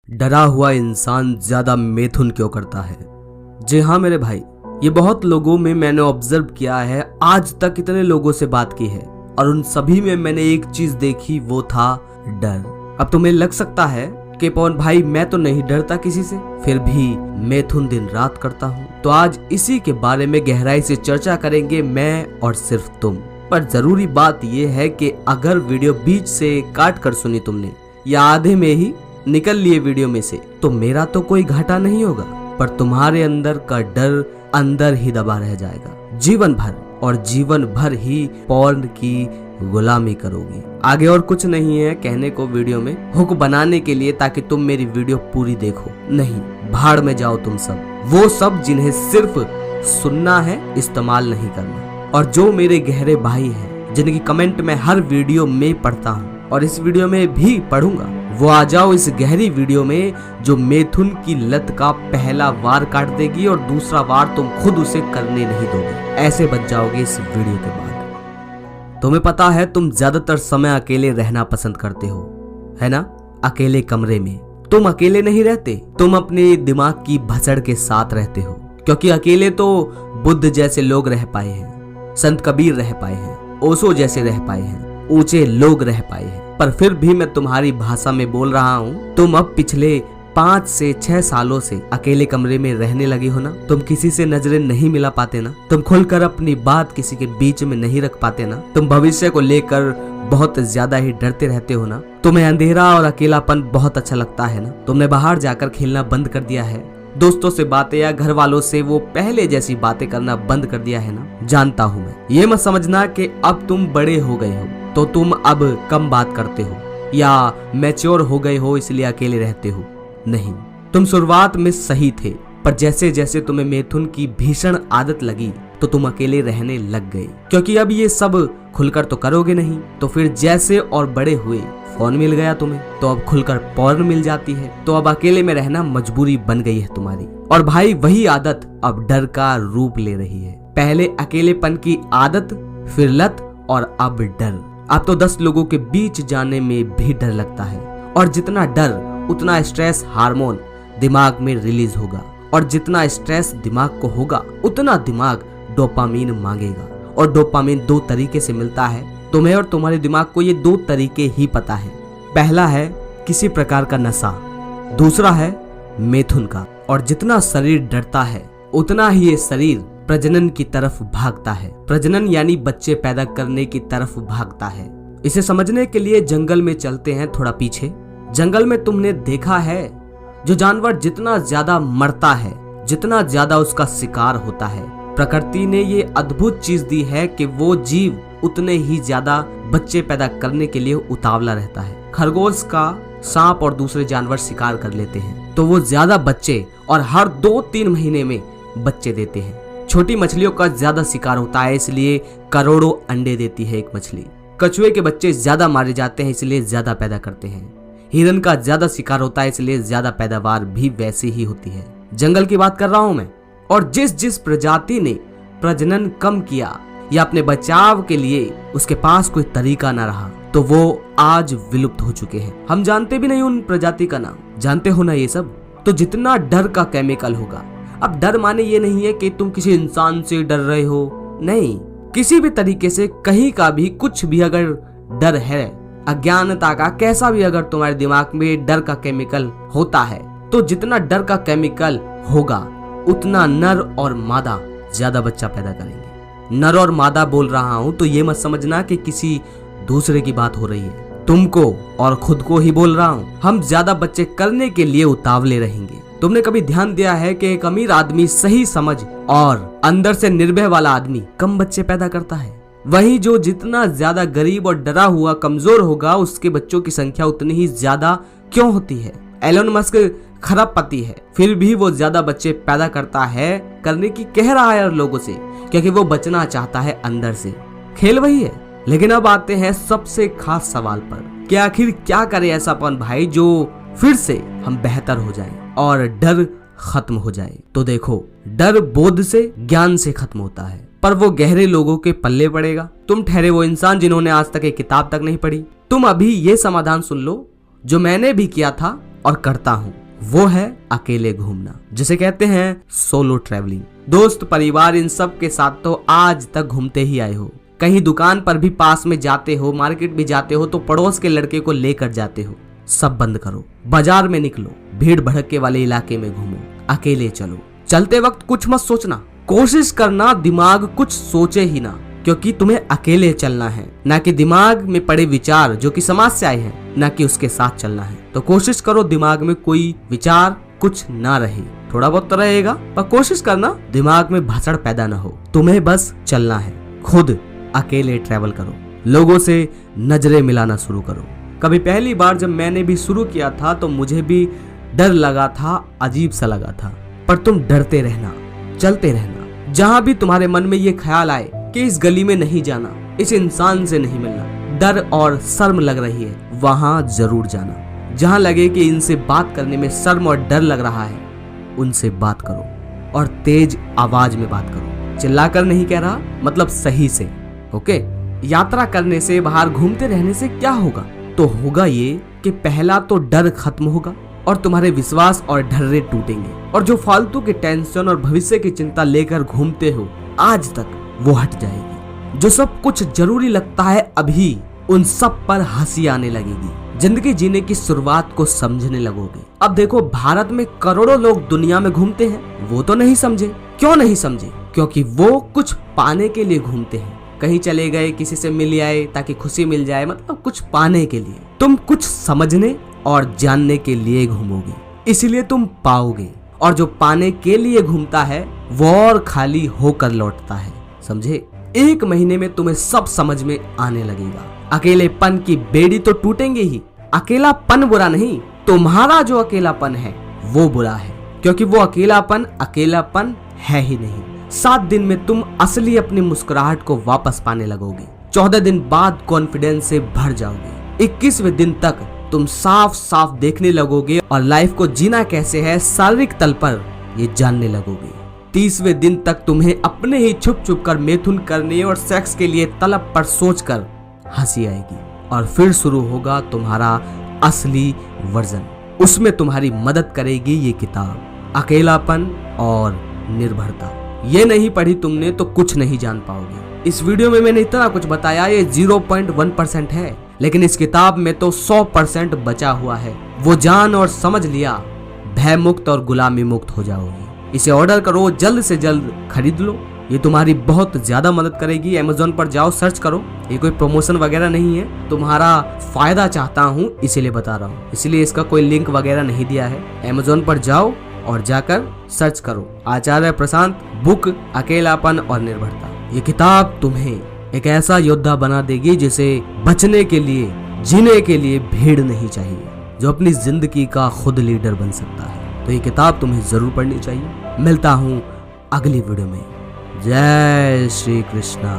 डरा हुआ इंसान ज्यादा मिथुन क्यों करता है? जी हाँ मेरे भाई, ये बहुत लोगों में मैंने ऑब्जर्व किया है। आज तक इतने लोगों से बात की है और उन सभी में मैंने एक चीज देखी, वो था डर। अब तुम्हें लग सकता है कि पवन भाई मैं तो नहीं डरता किसी से, फिर भी मिथुन दिन रात करता हूँ। तो आज इसी के बारे में गहराई से चर्चा करेंगे, मैं और सिर्फ तुम। पर जरूरी बात यह है कि अगर वीडियो बीच से काट कर सुनी तुमने या आधे में ही निकल लिए वीडियो में से, तो मेरा तो कोई घाटा नहीं होगा, पर तुम्हारे अंदर का डर अंदर ही दबा रह जाएगा जीवन भर, और जीवन भर ही पॉर्न की गुलामी करोगी। आगे और कुछ नहीं है कहने को वीडियो में, हुक बनाने के लिए, ताकि तुम मेरी वीडियो पूरी देखो। नहीं, भाड़ में जाओ तुम सब, वो सब जिन्हें सिर्फ सुनना है, इस्तेमाल नहीं करना। और जो मेरे गहरे भाई हैं, जिनकी कमेंट मैं हर वीडियो में पढ़ता हूँ और इस वीडियो में भी पढ़ूंगा, वो आ जाओ इस गहरी वीडियो में जो मिथुन की लत का पहला वार काट देगी और दूसरा वार तुम खुद उसे करने नहीं दोगे। ऐसे बच जाओगे इस वीडियो के बाद। तुम्हें पता है तुम ज्यादातर समय अकेले रहना पसंद करते हो, है ना? अकेले कमरे में तुम अकेले नहीं रहते, तुम अपने दिमाग की भसड़ के साथ रहते हो, क्योंकि अकेले तो बुद्ध जैसे लोग रह पाए हैं, संत कबीर रह पाए हैं, ओशो जैसे रह पाए हैं, ऊंचे लोग रह पाए हैं। पर फिर भी मैं तुम्हारी भाषा में बोल रहा हूँ, तुम अब पिछले 5 से 6 सालों से अकेले कमरे में रहने लगे हो ना। तुम किसी से नजरें नहीं मिला पाते ना, तुम खुलकर अपनी बात किसी के बीच में नहीं रख पाते ना, तुम भविष्य को लेकर बहुत ज्यादा ही डरते रहते हो ना, तुम्हें अंधेरा और अकेलापन बहुत अच्छा लगता है ना, तुमने बाहर जाकर खेलना बंद कर दिया है, दोस्तों से बातें या घर वालों से वो पहले जैसी बातें करना बंद कर दिया है ना। जानता हूँ मैं, ये मत समझना कि अब तुम बड़े हो गए हो तो तुम अब कम बात करते हो या मैच्योर हो गए हो इसलिए अकेले रहते हो। नहीं, तुम शुरुआत में सही थे, पर जैसे जैसे तुम्हें मिथुन की भीषण आदत लगी तो तुम अकेले रहने लग गए, क्योंकि अब ये सब खुलकर तो करोगे नहीं। तो फिर जैसे और बड़े हुए, फोन मिल गया तुम्हें, तो अब खुलकर पॉर्न मिल जाती है, तो अब अकेले में रहना मजबूरी बन गई है तुम्हारी। और भाई वही आदत अब डर का रूप ले रही है। पहले अकेलेपन की आदत, फिर लत, और अब डर। अब तो 10 लोगों के बीच जाने में भी डर लगता है, और जितना डर उतना स्ट्रेस हार्मोन दिमाग में रिलीज होगा, और जितना स्ट्रेस दिमाग को होगा उतना दिमाग डोपामीन मांगेगा। और डोपामीन 2 तरीके से मिलता है, तुम्हें और तुम्हारे दिमाग को ये 2 तरीके ही पता है। पहला है किसी प्रकार का नशा, दूसरा है मिथुन का। और जितना शरीर डरता है उतना ही ये शरीर प्रजनन की तरफ भागता है। प्रजनन यानी बच्चे पैदा करने की तरफ भागता है। इसे समझने के लिए जंगल में चलते हैं थोड़ा पीछे। जंगल में तुमने देखा है, जो जानवर जितना ज्यादा मरता है, जितना ज्यादा उसका शिकार होता है, प्रकृति ने ये अद्भुत चीज दी है कि वो जीव उतने ही ज्यादा बच्चे पैदा करने के लिए उतावला रहता है। खरगोश का सांप और दूसरे जानवर शिकार कर लेते हैं तो वो ज्यादा बच्चे और हर 2-3 महीने में बच्चे देते हैं। छोटी मछलियों का ज्यादा शिकार होता है, इसलिए करोड़ों अंडे देती है एक मछली। कछुए के बच्चे ज्यादा मारे जाते हैं, इसलिए ज्यादा पैदा करते हैं। हिरन का ज्यादा शिकार होता है, इसलिए ज्यादा पैदावार भी वैसी ही होती है। जंगल की बात कर रहा हूं मैं। और जिस प्रजाति ने प्रजनन कम किया या अपने बचाव के लिए उसके पास कोई तरीका ना रहा, तो वो आज विलुप्त हो चुके हैं। हम जानते भी नहीं उन प्रजाति का नाम, जानते हो ना ये सब। तो जितना डर का केमिकल होगा, अब डर माने ये नहीं है कि तुम किसी इंसान से डर रहे हो, नहीं, किसी भी तरीके से कहीं का भी कुछ भी अगर डर है, अज्ञानता का कैसा भी अगर तुम्हारे दिमाग में डर का केमिकल होता है, तो जितना डर का केमिकल होगा उतना नर और मादा ज्यादा बच्चा पैदा करेंगे। नर और मादा बोल रहा हूं तो ये मत समझना कि किसी दूसरे की बात हो रही है, तुमको और खुद को ही बोल रहा हूं। हम ज्यादा बच्चे करने के लिए उतावले रहेंगे। तुमने कभी ध्यान दिया है कि एक अमीर आदमी सही समझ और अंदर से निर्भय वाला आदमी कम बच्चे पैदा करता है? वहीं जो जितना ज्यादा गरीब और डरा हुआ कमजोर होगा, उसके बच्चों की संख्या उतनी ही ज्यादा क्यों होती है? एलोन मस्क खराब पति है, फिर भी वो ज्यादा बच्चे पैदा करता है, करने की कह रहा है लोगों से, क्योंकि वो बचना चाहता है अंदर से। खेल वही है। लेकिन अब आते हैं सबसे खास सवाल पर कि आखिर क्या करे ऐसा पवन भाई जो फिर से हम बेहतर हो जाएं और डर खत्म हो जाए। तो देखो, डर बोध से, ज्ञान से खत्म होता है, पर वो गहरे लोगों के पल्ले पड़ेगा। तुम ठहरे वो इंसान जिन्होंने आज तक एक किताब तक नहीं पढ़ी। तुम अभी ये समाधान सुन लो जो मैंने भी किया था और करता हूँ वो है अकेले घूमना, जिसे कहते हैं सोलो ट्रैवलिंग। दोस्त, परिवार, इन सब के साथ तो आज तक घूमते ही आए हो। कहीं दुकान पर भी पास में जाते हो, मार्केट भी जाते हो तो पड़ोस के लड़के को लेकर जाते हो। सब बंद करो, बाजार में निकलो, भीड़ भड़के वाले इलाके में घूमो, अकेले चलो। चलते वक्त कुछ मत सोचना, कोशिश करना दिमाग कुछ सोचे ही ना, क्योंकि तुम्हें अकेले चलना है, ना कि दिमाग में पड़े विचार जो कि समाज से आए हैं, ना कि उसके साथ चलना है। तो कोशिश करो दिमाग में कोई विचार कुछ ना रहे, थोड़ा बहुत तो रहेगा, पर कोशिश करना दिमाग में भाषण पैदा ना हो। तुम्हें बस चलना है, खुद अकेले ट्रैवल करो, लोगों से नजरें मिलाना शुरू करो। कभी पहली बार जब मैंने भी शुरू किया था तो मुझे भी डर लगा था, अजीब सा लगा था, पर तुम डरते रहना, चलते रहना। जहाँ भी तुम्हारे मन में ये ख्याल आए कि इस गली में नहीं जाना, इस इंसान से नहीं मिलना, डर और शर्म लग रही है, वहां जरूर जाना। जहां लगे कि इनसे बात करने में शर्म और डर लग रहा है, उनसे बात करो और तेज आवाज में बात करो, चिल्लाकर नहीं कह रहा, मतलब सही से। ओके, यात्रा करने से, बाहर घूमते रहने से क्या होगा? तो होगा ये कि पहला तो डर खत्म होगा और तुम्हारे विश्वास और ढर्रे टूटेंगे, और जो फालतू के टेंशन और भविष्य की चिंता लेकर घूमते हो आज तक, वो हट जाएगी। जो सब कुछ जरूरी लगता है अभी, उन सब पर हंसी आने लगेगी। जिंदगी जीने की शुरुआत को समझने लगोगे। अब देखो, भारत में करोड़ों लोग दुनिया में घूमते हैं, वो तो नहीं समझे। क्यों नहीं समझे? क्योंकि वो कुछ पाने के लिए घूमते हैं। कहीं चले गए, किसी से मिल आए ताकि खुशी मिल जाए, मतलब कुछ पाने के लिए। तुम कुछ समझने और जानने के लिए घूमोगे, इसलिए तुम पाओगे। और जो पाने के लिए घूमता है वो और खाली होकर लौटता है, समझे? 1 महीने में तुम्हें सब समझ में आने लगेगा। अकेलेपन की बेड़ी तो टूटेंगे ही। अकेलापन बुरा नहीं, तुम्हारा जो अकेलापन है वो बुरा है, क्योंकि वो अकेलापन है ही नहीं। 7 दिन में तुम असली अपनी मुस्कुराहट को वापस पाने लगोगे। 14 दिन बाद कॉन्फिडेंस से भर जाओगे। 21वें दिन तक तुम साफ साफ देखने लगोगे और लाइफ को जीना कैसे है शारीरिक तल पर ये जानने लगोगे। 30वें दिन तक तुम्हें अपने ही छुप छुप कर मैथुन करने और सेक्स के लिए तलब पर सोचकर हंसी आएगी, और फिर शुरू होगा तुम्हारा असली वर्जन। उसमें तुम्हारी मदद करेगी ये किताब, अकेलापन और निर्भरता। ये नहीं पढ़ी तुमने तो कुछ नहीं जान पाओगे। इस वीडियो में मैंने इतना कुछ बताया, ये 0.1% है, लेकिन इस किताब में तो 100% बचा हुआ है। वो जान और समझ लिया, भय मुक्त और गुलामी मुक्त हो जाओगे। इसे ऑर्डर करो, जल्द से जल्द खरीद लो, ये तुम्हारी बहुत ज्यादा मदद करेगी। Amazon पर जाओ, सर्च करो, ये कोई प्रमोशन वगैरह नहीं है, तुम्हारा फायदा चाहता हूँ इसीलिए बता रहा हूँ, इसलिए इसका कोई लिंक वगैरह नहीं दिया है। Amazon पर जाओ और जाकर सर्च करो, आचार्य प्रशांत बुक अकेलापन और निर्भरता। ये किताब तुम्हें एक ऐसा योद्धा बना देगी जिसे बचने के लिए, जीने के लिए भीड़ नहीं चाहिए, जो अपनी जिंदगी का खुद लीडर बन सकता है। तो ये किताब तुम्हें जरूर पढ़नी चाहिए। मिलता हूँ अगली वीडियो में। जय श्री कृष्णा।